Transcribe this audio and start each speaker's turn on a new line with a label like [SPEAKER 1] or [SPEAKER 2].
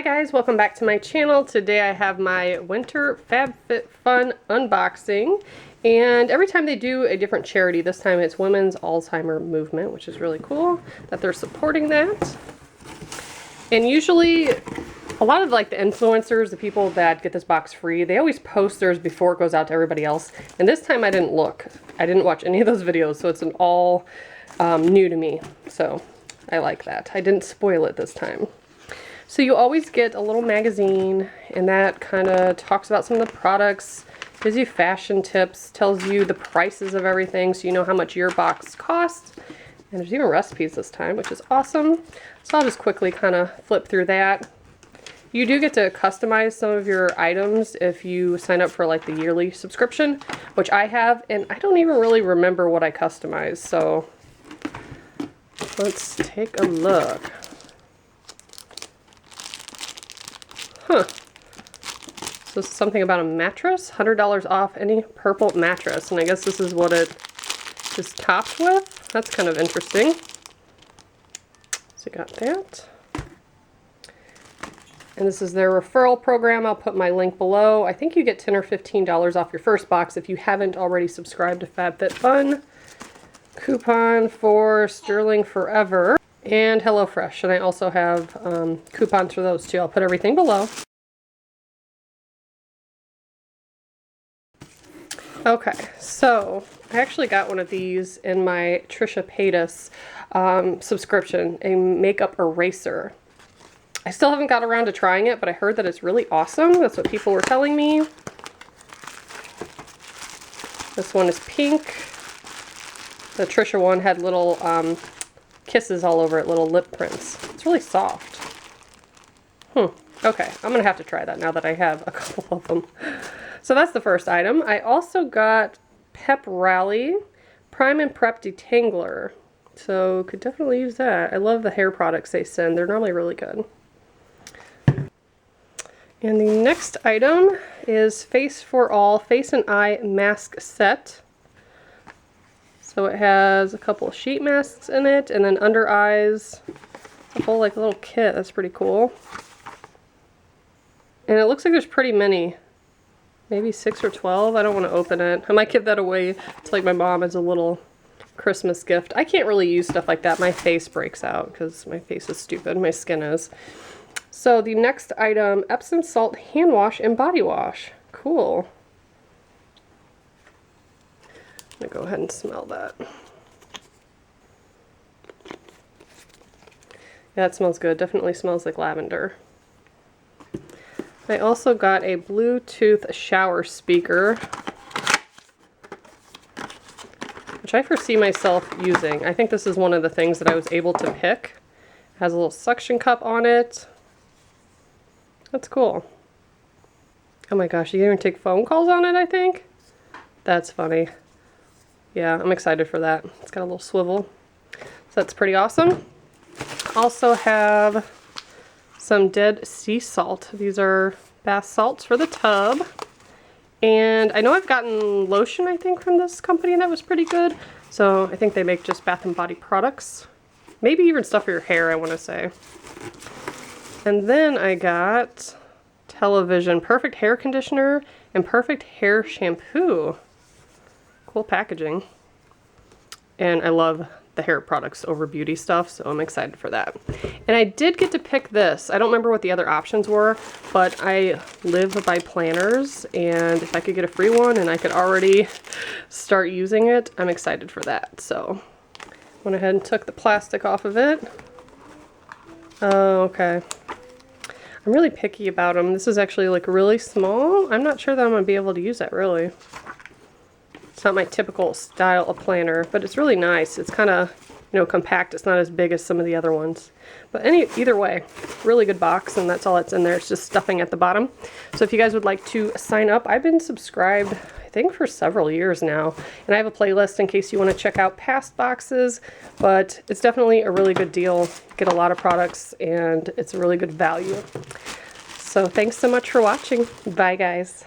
[SPEAKER 1] Hi guys, welcome back to my channel. Today I have my Winter FabFitFun unboxing, and every time they do a different charity, this time it's Women's Alzheimer Movement, which is really cool that they're supporting that. And usually a lot of like the influencers, the people that get this box free, they always post theirs before it goes out to everybody else. And this time I didn't look. I didn't watch any of those videos, so it's all new to me. So I like that. I didn't spoil it this time. So you always get a little magazine, and that kind of talks about some of the products, gives you fashion tips, tells you the prices of everything so you know how much your box costs. And there's even recipes this time, which is awesome. So I'll just quickly kind of flip through that. You do get to customize some of your items if you sign up for like the yearly subscription, which I have, and I don't even really remember what I customized. So let's take a look. Huh. So this is something about a mattress, $100 off any purple mattress, and I guess this is what it is topped with. That's kind of interesting. So got that. And this is their referral program. I'll put my link below. I think you get $10 or $15 off your first box if you haven't already subscribed to FabFitFun. Coupon for Sterling Forever and HelloFresh, and I also have coupons for those too. I'll put everything below. Okay, so I actually got one of these in my Trisha Paytas subscription, a makeup eraser. I still haven't got around to trying it, but I heard that it's really awesome. That's what people were telling me. This one is pink. The Trisha one had little kisses all over it, little lip prints. It's really soft. Okay, I'm gonna have to try that now that I have a couple of them. So that's the first item. I also got Pep Rally Prime and Prep Detangler. So could definitely use that. I love the hair products they send. They're normally really good. And the next item is Face for All Face and Eye Mask Set. So it has a couple of sheet masks in it, and then under eyes, a whole like little kit. That's pretty cool. And it looks like there's pretty many. Maybe 6 or 12. I don't want to open it. I might give that away to like my mom as a little Christmas gift. I can't really use stuff like that. My face breaks out because my face is stupid. My skin is. So the next item, Epsom Salt Hand Wash and Body Wash. Cool. I'm gonna go ahead and smell that. Yeah, it smells good. Definitely smells like lavender. I also got a Bluetooth shower speaker, which I foresee myself using. I think this is one of the things that I was able to pick. It has a little suction cup on it. That's cool. Oh my gosh, you can even take phone calls on it, I think? That's funny. Yeah, I'm excited for that. It's got a little swivel. So that's pretty awesome. Also have some dead sea salt. These are bath salts for the tub. And I know I've gotten lotion, I think, from this company that was pretty good. So I think they make just bath and body products. Maybe even stuff for your hair, I want to say. And then I got Television Perfect Hair Conditioner and Perfect Hair Shampoo. Cool packaging. And I love the hair products over beauty stuff, so I'm excited for that. And I did get to pick this. I don't remember what the other options were, but I live by planners, and if I could get a free one and I could already start using it, I'm excited for that. So went ahead and took the plastic off of it. Oh, okay. I'm really picky about them. This is actually like really small. I'm not sure that I'm gonna be able to use that really. It's not my typical style of planner, but it's really nice. It's kind of, you know, compact. It's not as big as some of the other ones. But either way, really good box, and that's all that's in there. It's just stuffing at the bottom. So if you guys would like to sign up, I've been subscribed, I think, for several years now. And I have a playlist in case you want to check out past boxes, but it's definitely a really good deal. Get a lot of products, and it's a really good value. So thanks so much for watching. Bye, guys.